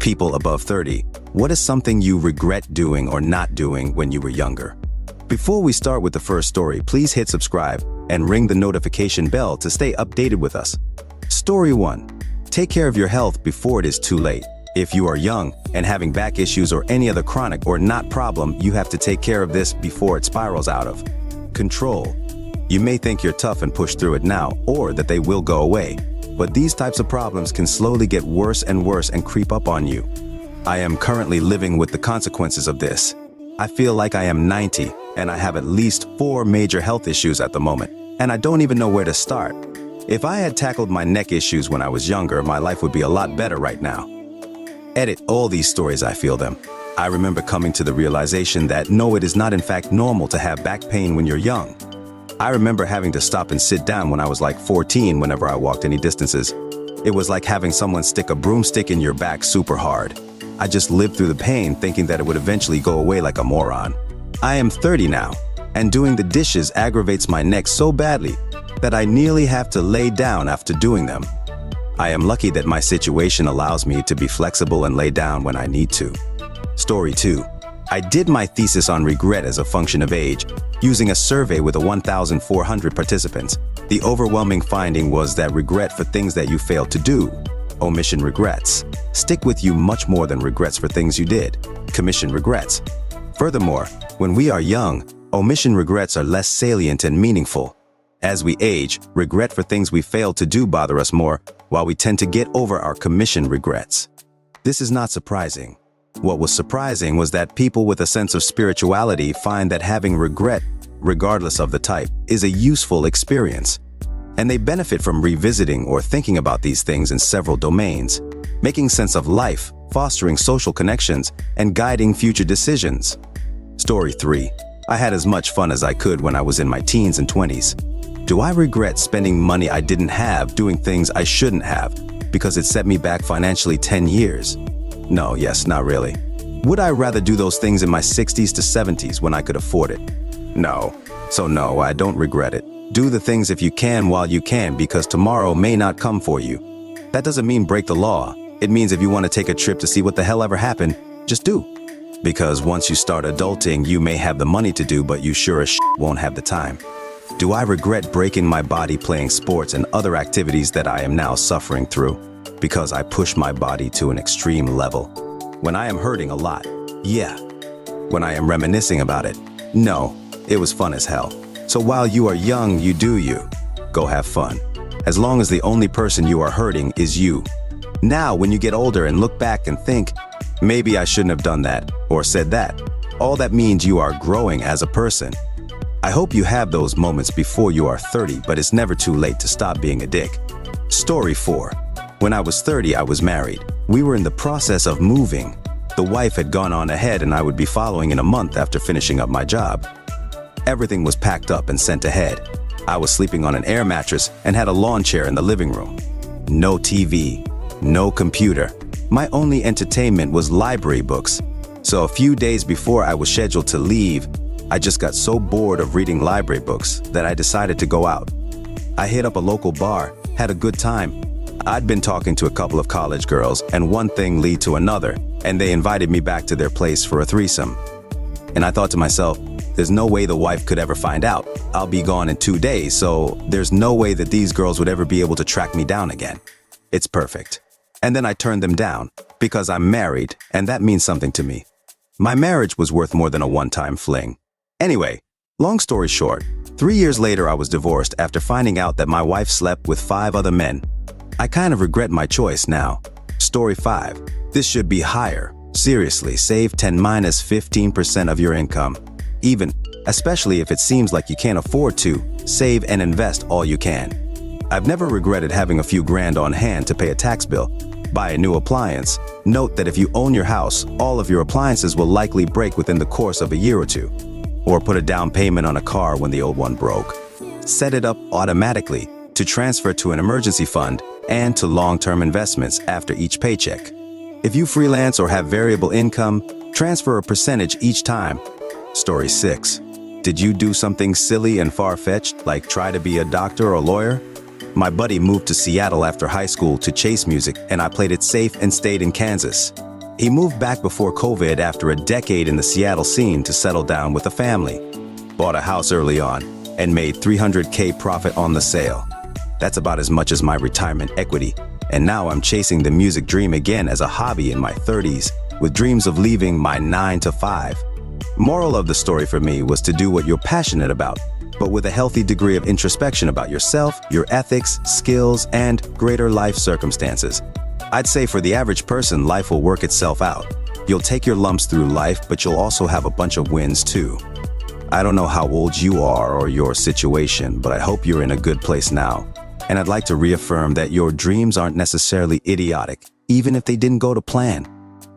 People above 30, what is something you regret doing or not doing when you were younger? Before we start with the first story, please hit subscribe and ring the notification bell to stay updated with us. Story 1. Take care of your health before it is too late. If you are young and having back issues or any other chronic or not problem, you have to take care of this before it spirals out of control. You may think you're tough and push through it now, or that they will go away. But these types of problems can slowly get worse and creep up on you. I am currently living with the consequences of this. I feel like I am 90 and I have at least 4 major health issues at the moment, and I don't even know where to start. If I had tackled my neck issues when I was younger, my life would be a lot better right now. Edit all these stories, I feel them. I remember coming to the realization that no, it is not in fact normal to have back pain when you're young. I remember having to stop and sit down when I was like 14 whenever I walked any distances. It was like having someone stick a broomstick in your back super hard. I just lived through the pain thinking that it would eventually go away like a moron. I am 30 now, and doing the dishes aggravates my neck so badly that I nearly have to lay down after doing them. I am lucky that my situation allows me to be flexible and lay down when I need to. Story 2. I did my thesis on regret as a function of age, using a survey with 1,400 participants. The overwhelming finding was that regret for things that you failed to do, omission regrets, stick with you much more than regrets for things you did, commission regrets. Furthermore, when we are young, omission regrets are less salient and meaningful. As we age, regret for things we failed to do bother us more, while we tend to get over our commission regrets. This is not surprising. What was surprising was that people with a sense of spirituality find that having regret, regardless of the type, is a useful experience. And they benefit from revisiting or thinking about these things in several domains, making sense of life, fostering social connections, and guiding future decisions. Story 3. I had as much fun as I could when I was in my teens and 20s. Do I regret spending money I didn't have doing things I shouldn't have because it set me back financially 10 years? No, yes, not really. Would I rather do those things in my 60s to 70s when I could afford it? No. So no, I don't regret it. Do the things if you can while you can, because tomorrow may not come for you. That doesn't mean break the law. It means if you want to take a trip to see what the hell ever happened, just do. Because once you start adulting, you may have the money to do, but you sure as shit won't have the time. Do I regret breaking my body playing sports and other activities that I am now suffering through? Because I push my body to an extreme level. When I am hurting a lot, yeah. When I am reminiscing about it, no, it was fun as hell. So while you are young, you do you. Go have fun. As long as the only person you are hurting is you. Now, when you get older and look back and think, maybe I shouldn't have done that or said that, all that means you are growing as a person. I hope you have those moments before you are 30, but it's never too late to stop being a dick. Story 4. When I was 30, I was married. We were in the process of moving. The wife had gone on ahead and I would be following in a month after finishing up my job. Everything was packed up and sent ahead. I was sleeping on an air mattress and had a lawn chair in the living room. No TV, no computer. My only entertainment was library books. So a few days before I was scheduled to leave, I just got so bored of reading library books that I decided to go out. I hit up a local bar, had a good time. I'd been talking to a couple of college girls, and one thing led to another, and they invited me back to their place for a threesome. And I thought to myself, there's no way the wife could ever find out. I'll be gone in 2 days, so there's no way that these girls would ever be able to track me down again. It's perfect. And then I turned them down, because I'm married, and that means something to me. My marriage was worth more than a one-time fling. Anyway, long story short, 3 years later I was divorced after finding out that my wife slept with 5 other men. I kind of regret my choice now. Story 5. This should be higher. Seriously, save 10-15% of your income. Even, especially if it seems like you can't afford to, save and invest all you can. I've never regretted having a few grand on hand to pay a tax bill. Buy a new appliance. Note that if you own your house, all of your appliances will likely break within the course of a year or two. Or put a down payment on a car when the old one broke. Set it up automatically to transfer to an emergency fund and to long-term investments after each paycheck. If you freelance or have variable income, transfer a percentage each time. Story 6. Did you do something silly and far-fetched, like try to be a doctor or lawyer? My buddy moved to Seattle after high school to chase music, and I played it safe and stayed in Kansas. He moved back before COVID after a decade in the Seattle scene to settle down with a family. Bought a house early on and made $300K profit on the sale. That's about as much as my retirement equity. And now I'm chasing the music dream again as a hobby in my 30s, with dreams of leaving my 9 to 5. Moral of the story for me was to do what you're passionate about, but with a healthy degree of introspection about yourself, your ethics, skills, and greater life circumstances. I'd say for the average person, life will work itself out. You'll take your lumps through life, but you'll also have a bunch of wins too. I don't know how old you are or your situation, but I hope you're in a good place now. And I'd like to reaffirm that your dreams aren't necessarily idiotic, even if they didn't go to plan.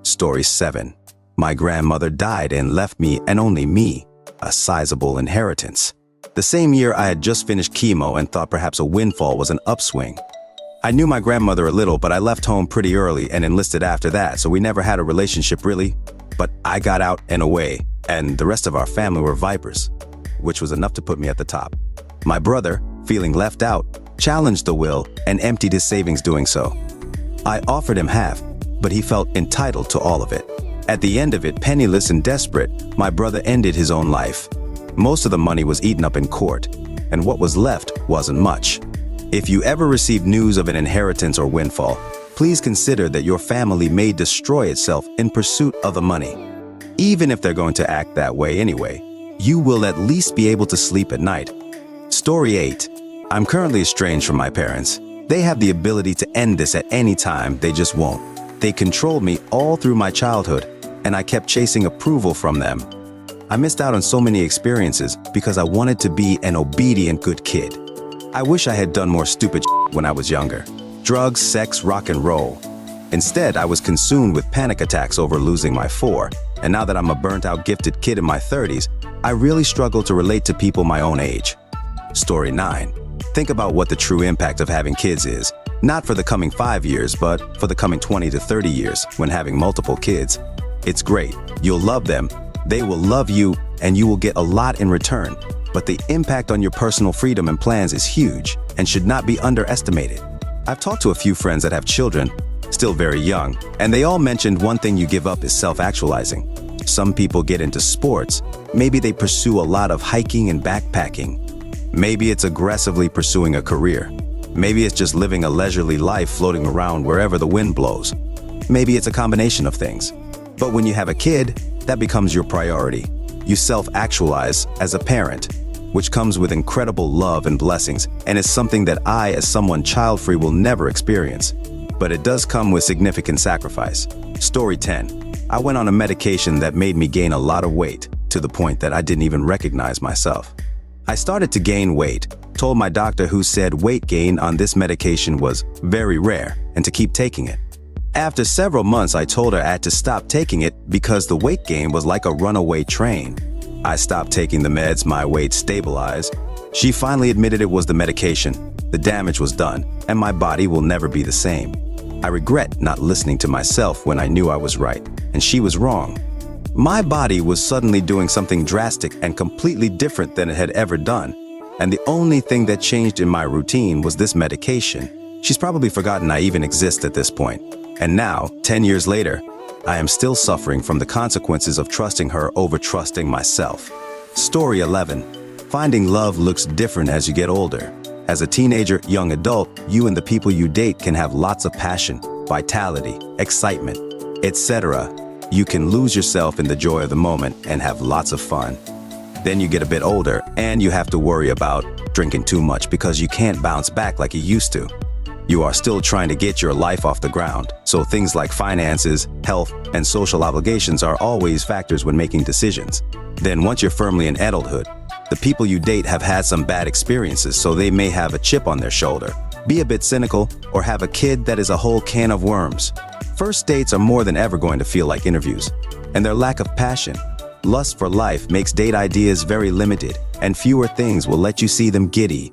Story 7. My grandmother died and left me, and only me, a sizable inheritance. The same year I had just finished chemo and thought perhaps a windfall was an upswing. I knew my grandmother a little, but I left home pretty early and enlisted after that, so we never had a relationship really. But I got out and away, and the rest of our family were vipers, which was enough to put me at the top. My brother, feeling left out, challenged the will and emptied his savings doing so. I offered him half, but he felt entitled to all of it. At the end of it, penniless and desperate, my brother ended his own life. Most of the money was eaten up in court, and what was left wasn't much. If you ever receive news of an inheritance or windfall, please consider that your family may destroy itself in pursuit of the money. Even if they're going to act that way anyway, you will at least be able to sleep at night. Story 8. I'm currently estranged from my parents. They have the ability to end this at any time, they just won't. They controlled me all through my childhood, and I kept chasing approval from them. I missed out on so many experiences because I wanted to be an obedient good kid. I wish I had done more stupid when I was younger. Drugs, sex, rock and roll. Instead, I was consumed with panic attacks over losing my 4, and now that I'm a burnt-out gifted kid in my 30s, I really struggle to relate to people my own age. Story 9. Think about what the true impact of having kids is. Not for the coming 5 years, but for the coming 20 to 30 years when having multiple kids. It's great. You'll love them. They will love you, and you will get a lot in return. But the impact on your personal freedom and plans is huge and should not be underestimated. I've talked to a few friends that have children, still very young, and they all mentioned one thing you give up is self-actualizing. Some people get into sports. Maybe they pursue a lot of hiking and backpacking. Maybe it's aggressively pursuing a career. Maybe it's just living a leisurely life floating around wherever the wind blows. Maybe it's a combination of things. But when you have a kid, that becomes your priority. You self-actualize as a parent, which comes with incredible love and blessings, and is something that I, as someone child-free, will never experience. But it does come with significant sacrifice. Story 10. I went on a medication that made me gain a lot of weight, to the point that I didn't even recognize myself. I started to gain weight, told my doctor, who said weight gain on this medication was very rare and to keep taking it. After several months, I told her I had to stop taking it because the weight gain was like a runaway train. I stopped taking the meds, my weight stabilized. She finally admitted it was the medication. The damage was done, and my body will never be the same. I regret not listening to myself when I knew I was right, and she was wrong. My body was suddenly doing something drastic and completely different than it had ever done, and the only thing that changed in my routine was this medication. She's probably forgotten I even exist at this point. And now, 10 years later, I am still suffering from the consequences of trusting her over trusting myself. Story 11. Finding love looks different as you get older. As a teenager, young adult, you and the people you date can have lots of passion, vitality, excitement, etc. You can lose yourself in the joy of the moment and have lots of fun. Then you get a bit older and you have to worry about drinking too much because you can't bounce back like you used to. You are still trying to get your life off the ground, so things like finances, health, and social obligations are always factors when making decisions. Then once you're firmly in adulthood, the people you date have had some bad experiences, so they may have a chip on their shoulder, be a bit cynical, or have a kid that is a whole can of worms. First dates are more than ever going to feel like interviews, and their lack of passion, lust for life makes date ideas very limited, and fewer things will let you see them giddy.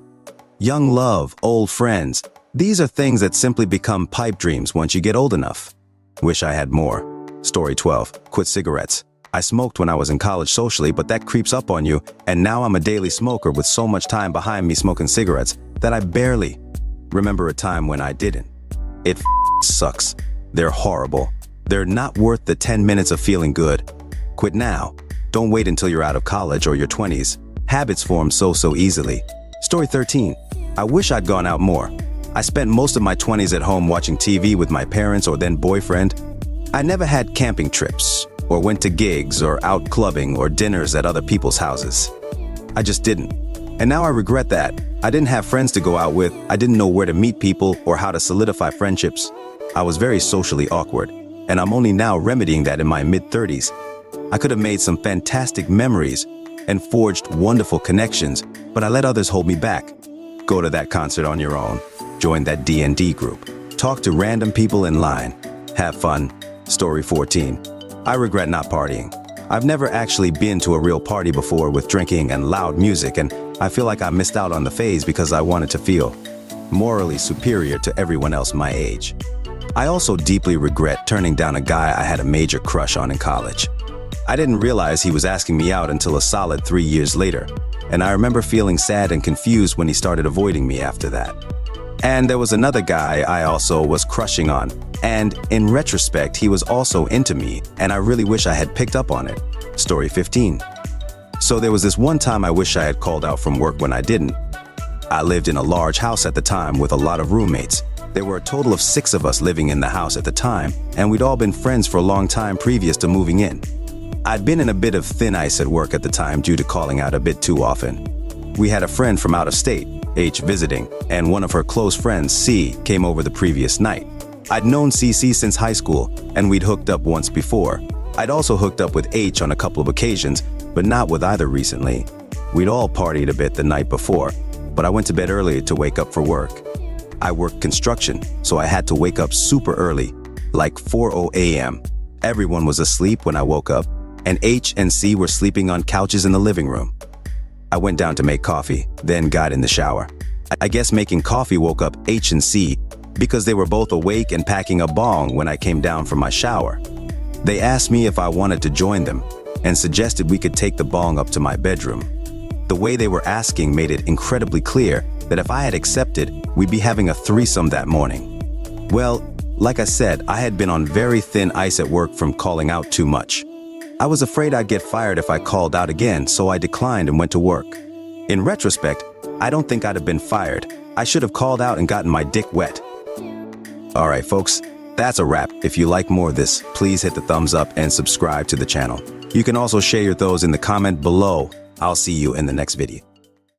Young love, old friends, these are things that simply become pipe dreams once you get old enough. Wish I had more. Story 12. Quit cigarettes. I smoked when I was in college socially, but that creeps up on you, and now I'm a daily smoker with so much time behind me smoking cigarettes that I barely remember a time when I didn't. It sucks. They're horrible. They're not worth the 10 minutes of feeling good. Quit now. Don't wait until you're out of college or your 20s. Habits form so easily. Story 13. I wish I'd gone out more. I spent most of my 20s at home watching TV with my parents or then boyfriend. I never had camping trips, or went to gigs, or out clubbing, or dinners at other people's houses. I just didn't. And now I regret that. I didn't have friends to go out with, I didn't know where to meet people or how to solidify friendships. I was very socially awkward, and I'm only now remedying that in my mid-30s. I could have made some fantastic memories and forged wonderful connections, but I let others hold me back. Go to that concert on your own. Join that D&D group. Talk to random people in line. Have fun. Story 14. I regret not partying. I've never actually been to a real party before with drinking and loud music, and I feel like I missed out on the phase because I wanted to feel morally superior to everyone else my age. I also deeply regret turning down a guy I had a major crush on in college. I didn't realize he was asking me out until a solid 3 years later, and I remember feeling sad and confused when he started avoiding me after that. And there was another guy I also was crushing on, and in retrospect, he was also into me, and I really wish I had picked up on it. Story 15. So there was this one time I wish I had called out from work when I didn't. I lived in a large house at the time with a lot of roommates. There were a total of 6 of us living in the house at the time, and we'd all been friends for a long time previous to moving in. I'd been in a bit of thin ice at work at the time due to calling out a bit too often. We had a friend from out of state, H, visiting, and one of her close friends, C, came over the previous night. I'd known CC since high school, and we'd hooked up once before. I'd also hooked up with H on a couple of occasions, but not with either recently. We'd all partied a bit the night before, but I went to bed early to wake up for work. I worked construction, so I had to wake up super early, like 4:00 a.m. Everyone was asleep when I woke up, and H and C were sleeping on couches in the living room. I went down to make coffee, then got in the shower. I guess making coffee woke up H and C because they were both awake and packing a bong when I came down from my shower. They asked me if I wanted to join them and suggested we could take the bong up to my bedroom. The way they were asking made it incredibly clear that if I had accepted, we'd be having a threesome that morning. Well, like I said, I had been on very thin ice at work from calling out too much. I was afraid I'd get fired if I called out again, so I declined and went to work. In retrospect, I don't think I'd have been fired. I should have called out and gotten my dick wet. Alright folks, that's a wrap. If you like more of this, please hit the thumbs up and subscribe to the channel. You can also share your thoughts in the comment below. I'll see you in the next video.